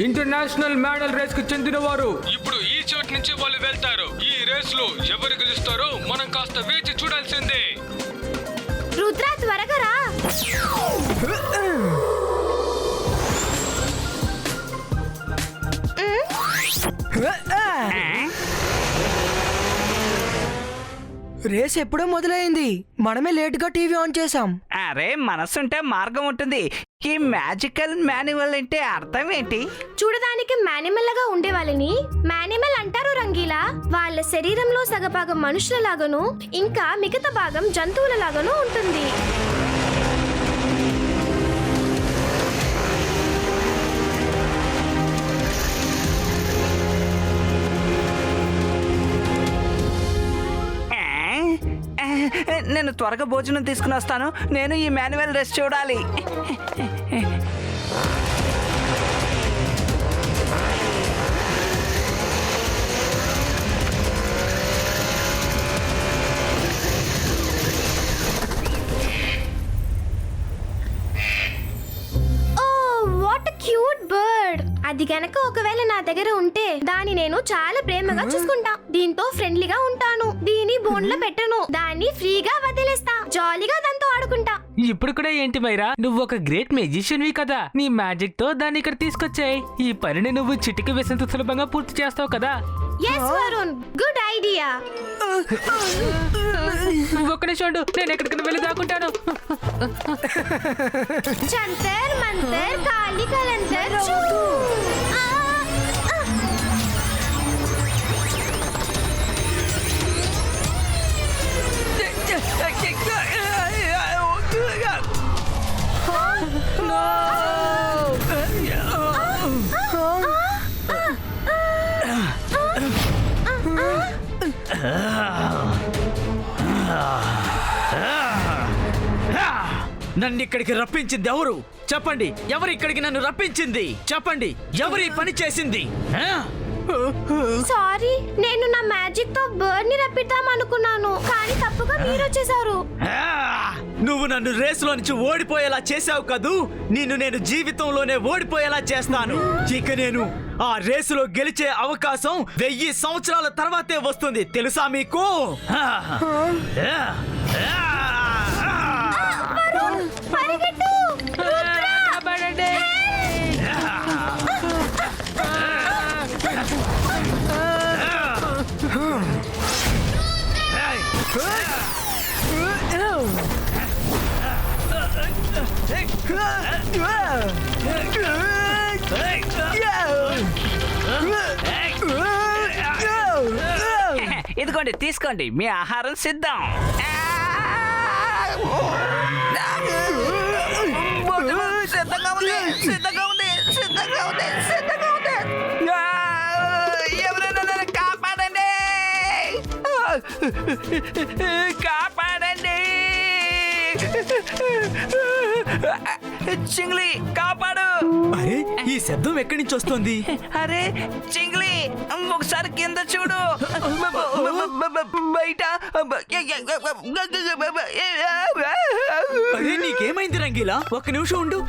International మ్యాడల్ race కు చెందిన వారు ఇప్పుడు ఈ చోటు నుంచి వాళ్ళు వెళ్తారు. ఈ రేస్ లో ఎవరు గెలుస్తారో మనం కాస్త వేచి చూడాల్సిందే. రుద్ర త్వరగా రా. రేస్ ఎప్పుడో మొదలైంది, మనమే లేట్ గా టీవీ ఆన్ చేసాం. అరే మనసుంటే మార్గం ఉంటుంది. ఈ మ్యాజికల్ మాన్యువల్ అంటే అర్థం ఏంటి? చూడడానికి మానిమల్ లాగా ఉండే వాళ్ళని మానిమల్ అంటారు రంగీలా. వాళ్ళ శరీరంలో సగభాగం మనుషుల లాగాను, ఇంకా మిగతా భాగం జంతువుల లాగాను ఉంటుంది. నేను త్వరగా భోజనం తీసుకుని వస్తాను. నేను ఈ మాన్యువల్ రేస్ చూడాలి. Cute bird. అది గనక ఒకవేళ నా దగ్గర ఉంటే దాన్ని నేను చాలా ప్రేమగా చూసుకుంటా. దీంతో ఫ్రెండ్లీగా ఉంటాను. దీని బోన్లో పెట్టను. దాన్ని ఫ్రీగా వదిలేస్తా. జాలీగా దాంతో ఆడుకుంటా. ఇప్పుడు కూడా ఏంటి మైరా, నువ్వు ఒక గ్రేట్ మ్యాజిషియన్వి కదా. నీ మ్యాజిక్ తో దాన్ని ఇక్కడ తీసుకొచ్చాయి. ఈ పనిని నువ్వు చిటికి వేసేంత సులభంగా పూర్తి చేస్తావు కదా. yes Varun, good idea. ఒక్క నిమిషం ఉండు, నేను ఎక్కడికైనా వెళ్ళి దాక్కుంటాను. చంతర్ మంతర్ కాలి కలంతర్ చూ. నన్ను ఇక్కడికి రప్పించింది ఎవరు? చెప్పండి, ఎవరు ఇక్కడికి నన్ను రప్పించింది? చెప్పండి, ఎవరు ఈ పని చేసింది? సారీ, నేను నా మ్యాజిక్ తో బర్డ్ ని రప్పిద్దాం అనుకున్నాను, కానీ తప్పుగా మీరు వచ్చేసారు. నువ్వు నన్ను రేసులో నుంచి ఓడిపోయేలా చేసావు కదూ. నేను జీవితంలోనే ఓడిపోయేలా చేస్తాను. ఇక నేను ఆ రేసులో గెలిచే అవకాశం 1000 సంవత్సరాల తర్వాతే వస్తుంది, తెలుసా మీకు? పరిగెట్టు ఇదిగోండి, తీసుకోండి, మీ ఆహారం సిద్ధం. సిద్ధంగా ఉంది, సిద్ధంగా ఉంది, సిద్ధంగా ఉంది, సిద్ధంగా ఉంది. ఎవరైనా నన్ను కాపాడండి, కాపాడండి. చింగ్లీ, కాపాడు. అరే, ఈ శబ్దం ఎక్కడి నుంచి వస్తుంది? అరే చింగ్లీ, ఒకసారి కింద చూడు. బయట. అరే, నీకేమైంది రంగీలా? ఒక్క నిమిషం ఉండు.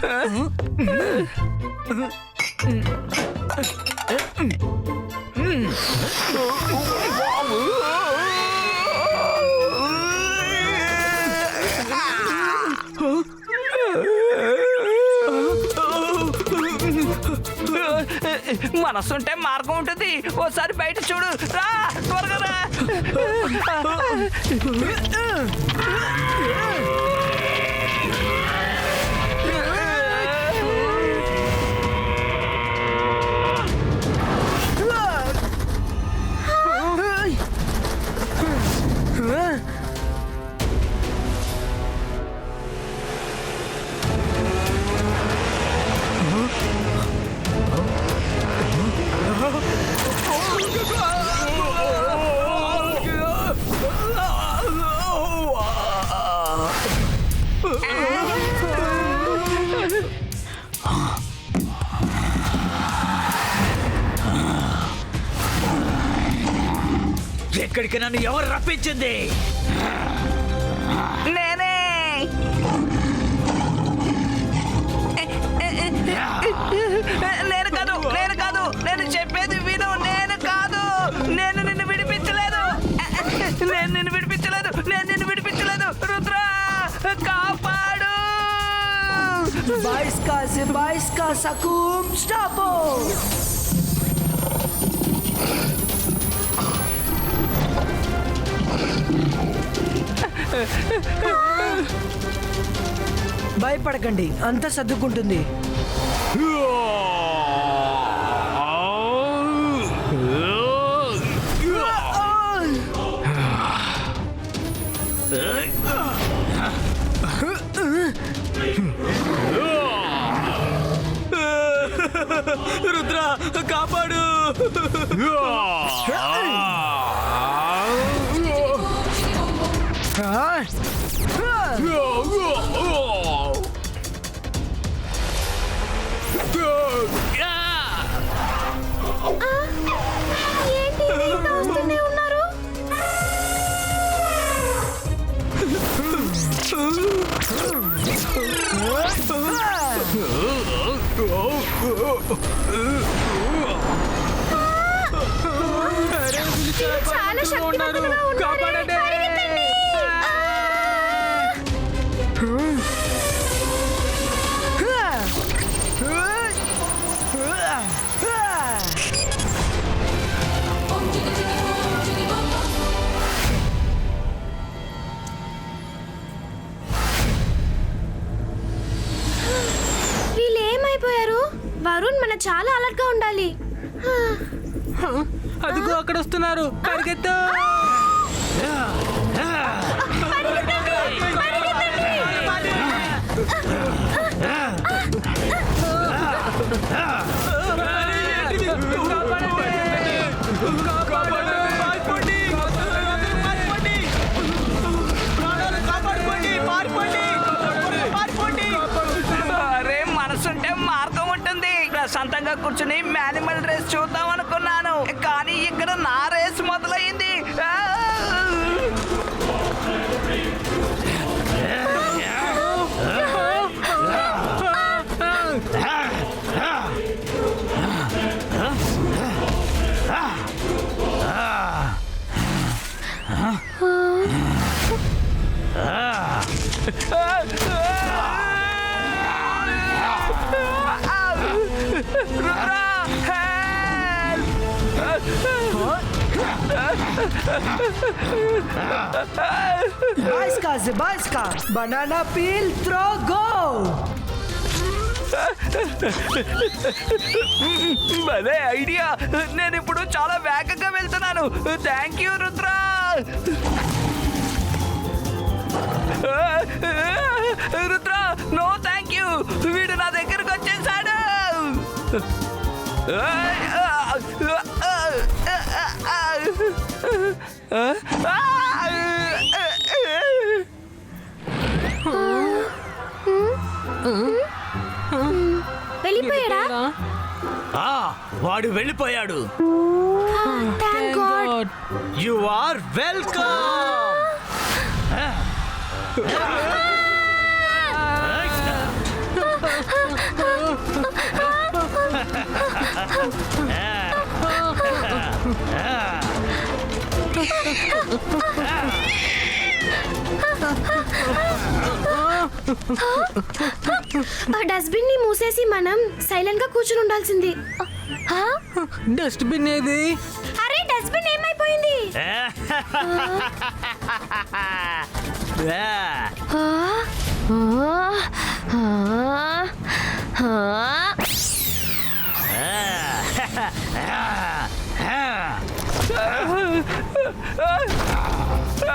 మనసుంటే మార్గం ఉంటుంది. ఓసారి బయట చూడు, రా, త్వరగా రా. ఇక్కడికి నన్ను ఎవరు రప్పించింది? నేనే. నేను కాదు, రుద్ర కాపాడు. बाईस का सकूम स्टॉपो. భయపడకండి, అంతా సర్దుకుంటుంది. రుద్ర కాపాడు. ఏంటి ఇంకా వస్తూనే ఉన్నారు? వీళ్ళు చాలా శక్తివంతులుగా ఉన్నారు. పరిగెత్తండి. వీళ్ళు ఏమైపోయారు? వరుణ్ మన చాలా అలర్ట్ గా ఉండాలి. అదిగో అక్కడ వస్తున్నారు, పరిగెత్తు. అరే మనసుంటే మార్గం ఉంటుంది. ప్రశాంతంగా కూర్చుని యానిమల్ రేస్ చూద్దాం అనుకున్నాను, కానీ ఇక్కడ నా రేస్ మొదలైంది. बाईस का बनाना पील थ्रो गो. భలే ఐడియా. నేను ఇప్పుడు చాలా వేగంగా వెళ్తున్నాను. Thank you Rudra. Rudra no thank you, వీడు నా దగ్గరకు వచ్చేసాడు. వెళ్ళిపోయాడా? వాడు వెళ్ళిపోయాడు. Thank God. You are welcome. ఆ డస్ట్బిన్ ని మూసేసి మనం సైలెంట్ గా కూర్చుని ఉండాల్సింది. డస్ట్బిన్ ఏది? అరే డస్ట్బిన్ ఏమైపోయింది?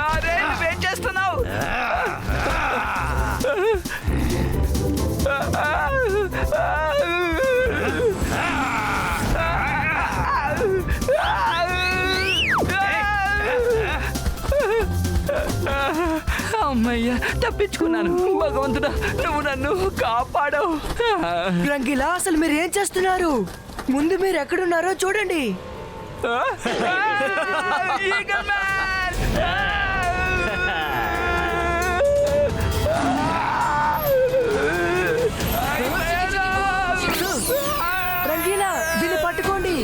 అరే నువ్వేం చేస్తున్నావు? అమ్మయ్యా, తప్పించుకున్నాను. భగవంతుడా, నువ్వు నన్ను కాపాడవు. రంగిలా, అసలు మీరు ఏం చేస్తున్నారు? ముందు మీరు ఎక్కడున్నారో చూడండి. Eagle man! రంగీలా, దీన్ని పట్టుకోండి.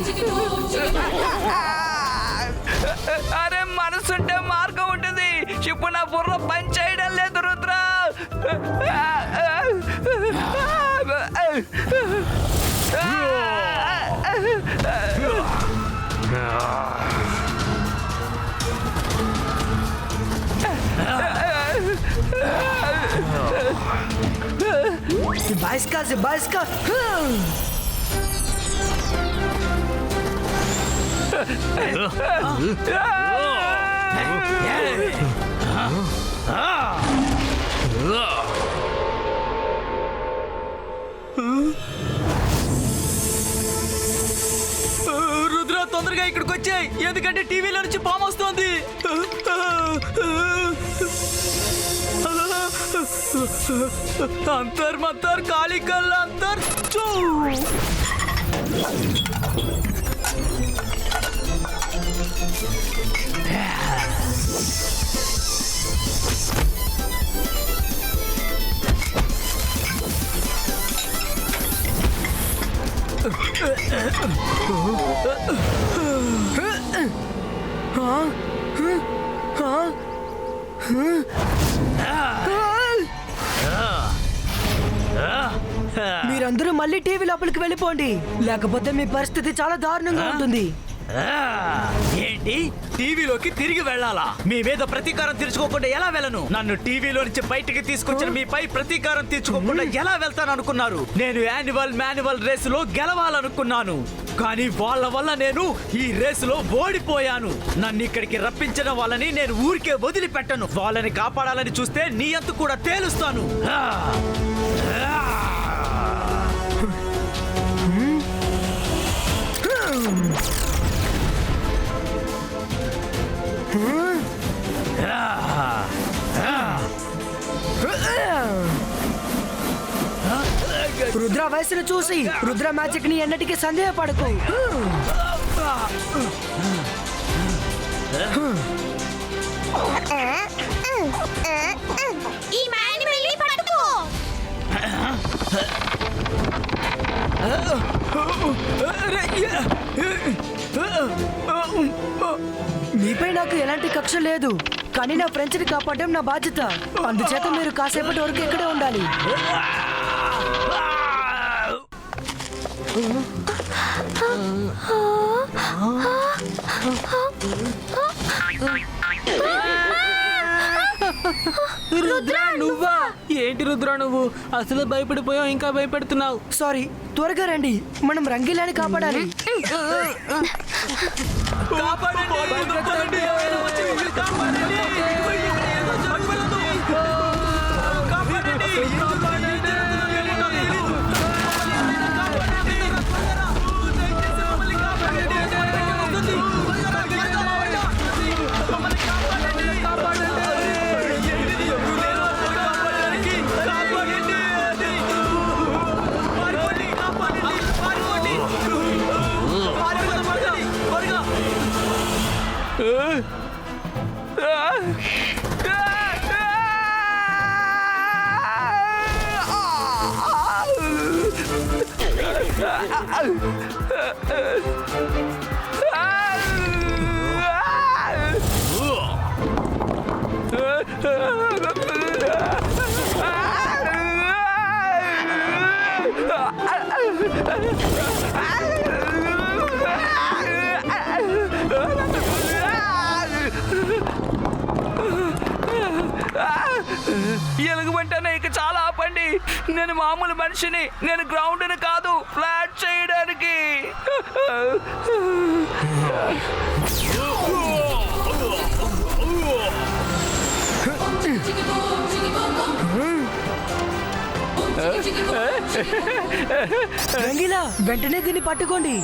అరే మనసుంటే మార్గం ఉంటుంది. ఇప్పుడు నా బుర్ర పని చేయడం లేదు. Zibaiska, Zibaiska. రుద్ర తొందరగా ఇక్కడికి వచ్చాయి, ఎందుకంటే టీవీలో నుంచి పాము వస్తుంది. అంతర్ మంతర్ కాళికల్ అంతర్ చూ. మీరందరూ మళ్ళీ టీవీ లోపలికి వెళ్ళిపోండి, లేకపోతే మీ పరిస్థితి చాలా దారుణంగా ఉంటుంది. ఏంటి, టీవీలోకి తిరిగి వెళ్ళాలా? మీ మీద ప్రతీకారం తీర్చుకోకుండా ఎలా వెళ్ళను? నన్ను టీవీలో నుంచి బయటికి తీసుకొచ్చిన మీపై ప్రతీకారం తీర్చుకోకుండా ఎలా వెళ్తాను అనుకున్నారు? నేను మాన్యువల్ రేసులో గెలవాలనుకున్నాను, కానీ వాళ్ళ వల్ల నేను ఈ రేసులో ఓడిపోయాను. నన్ను ఇక్కడికి రప్పించిన వాళ్ళని నేను ఊరికే వదిలిపెట్టను. వాళ్ళని కాపాడాలని చూస్తే నీ అంతు కూడా తేలుస్తాను. రుద్ర వయసును చూసి రుద్ర మ్యాజిక్ ని ఎన్నటికీ సందేహపడకు. ఈ మానిమల్ని పట్టుకో. మీపై నాకు ఎలాంటి కక్ష లేదు, కానీ నా ఫ్రెండ్స్ ని కాపాడడం నా బాధ్యత. అందుచేత మీరు కాసేపటి వరకు ఇక్కడే ఉండాలి. రుద్ర నువ్వా? ఏంటి రుద్ర నువ్వు అసలు భయపడిపోయావు, ఇంకా భయపెడుతున్నావు. సారీ, త్వరగా రండి, మనం రంగీలాని కాపాడాలి. ఎలుగుబంటనే ఇక చాలా ఆపండి. నేను మామూలు మనిషిని, నేను గ్రౌండ్ని కాదు ఫ్లాట్ చేయడానికి. రంగీలా, వెంటనే దీన్ని పట్టుకోండి.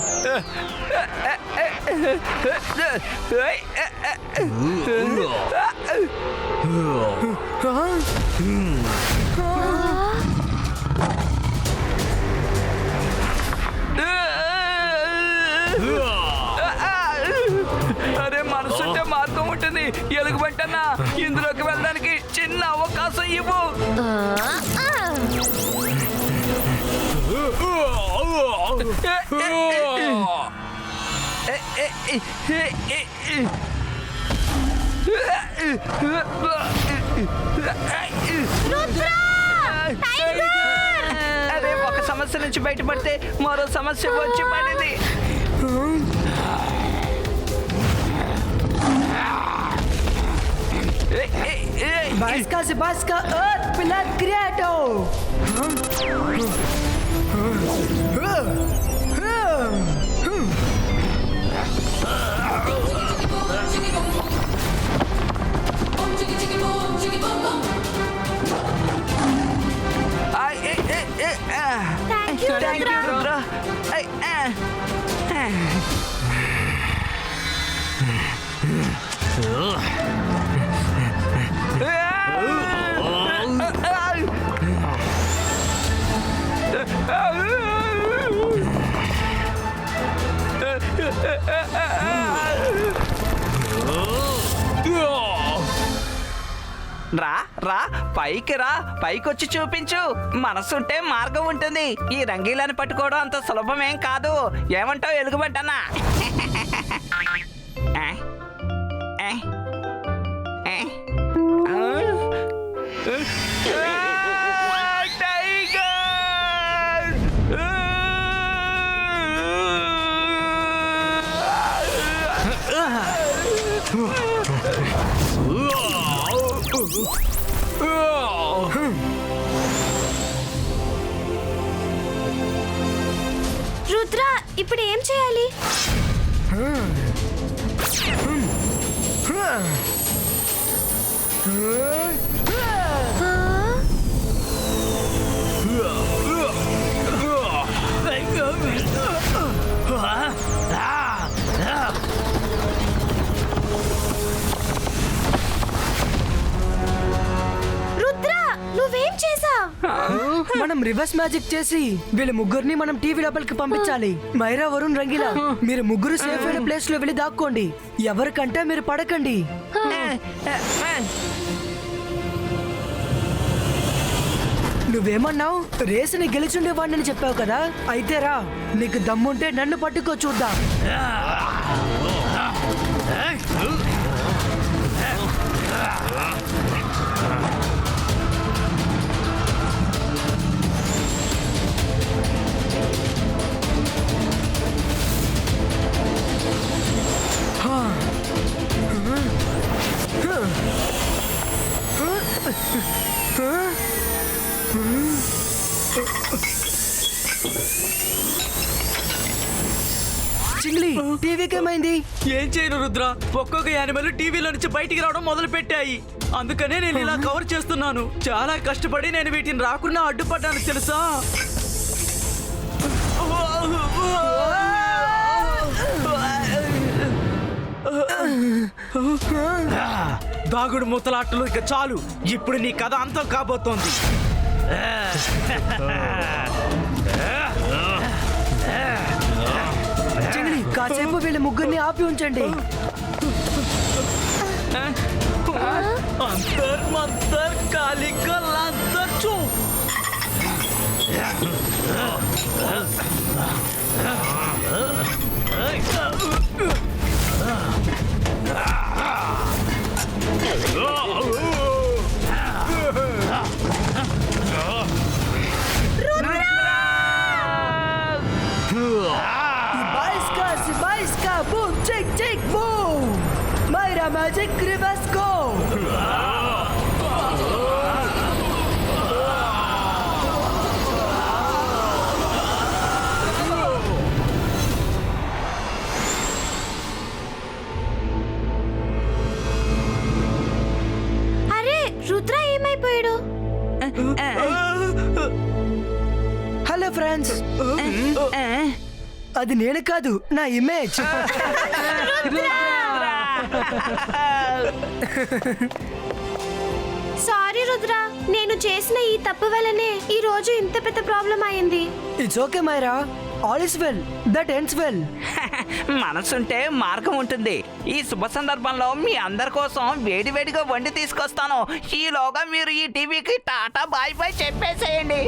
అరే, మనసుంటే మార్గం ఉంటుంది. ఎలుగుబంటన్నా, ఇందులోకి వెళ్ళడానికి చిన్న అవకాశం ఇవ్వు. అరే, ఒక సమస్య నుంచి బయటపడితే మరో సమస్య వచ్చి పడింది. బాయిస్కా సిబాస్కా ఎర్త్ పిల్లర్ క్రియేటో thank you thank you Rudra. రా రా పైకి రా పైకొచ్చి చూపించు. మనసుంటే మార్గం ఉంటుంది. ఈ రంగీలను పట్టుకోవడం అంత సులభమేం కాదు. ఏమంటావు ఎలుగుబంటన్నా? రుద్ర ఇప్పుడు ఏం చేయాలి? రుద్ర నువ్వేం చేసావ్? మనం రివర్స్ మ్యాజిక్ చేసి వీళ్ళ ముగ్గురిని మనం టీవీ లోపలికి పంపించాలి. మైరా, వరుణ్, రంగీలా మీరు ముగ్గురు సేఫ్ అయిన ప్లేస్ లో వెళ్ళి దాక్కోండి. ఎవరికంటే మీరు పడకండి. నువ్వేమన్నావు? రేసుని గెలిచుండేవాడిని చెప్పావు కదా. అయితే రా, నీకు దమ్ముంటే నన్ను పట్టుకో చూద్దాం. చింగ్లీ, టీవీకి ఏమైంది? ఏం చేయను రుద్ర, ఒక్కొక్క యానిమల్ టీవీలో నుంచి బయటికి రావడం మొదలు పెట్టాయి. అందుకనే నేను ఇలా కవర్ చేస్తున్నాను. చాలా కష్టపడి నేను వీటిని రాకుండా అడ్డుపడ్డాను తెలుసా. దాగుడు మూతలాటలు ఇక చాలు. ఇప్పుడు నీ కథ అంతం కాబోతోంది. చింగ్లీ, కాసేపు వీళ్ళ ముగ్గురిని ఆపి ఉంచండి. అంతర్ మంతర్ కాలిక లాంతర్ చూ. Baisca, boom, check, check, boom! Mayra Magic Reverse Go! అరే రుద్ర ఏమైపోయాడు? హలో ఫ్రెండ్స్, అది నేను కాదు, నా ఇమేజ్. సారీ రుద్ర, నేను చేసిన ఈ తప్పు వల్లనే ఈ రోజు ఇంత పెద్ద ప్రాబ్లం అయింది. It's okay Myra, all is well that ends well. మనసుంటే మార్గం ఉంటుంది. ఈ శుభ సందర్భంలో మీ అందరి కోసం వేడివేడిగా వండి తీసుకొస్తాను. ఈలోగా మీరు ఈ టీవీకి టాటా బాయ్ బాయ్ చెప్పేసేయండి.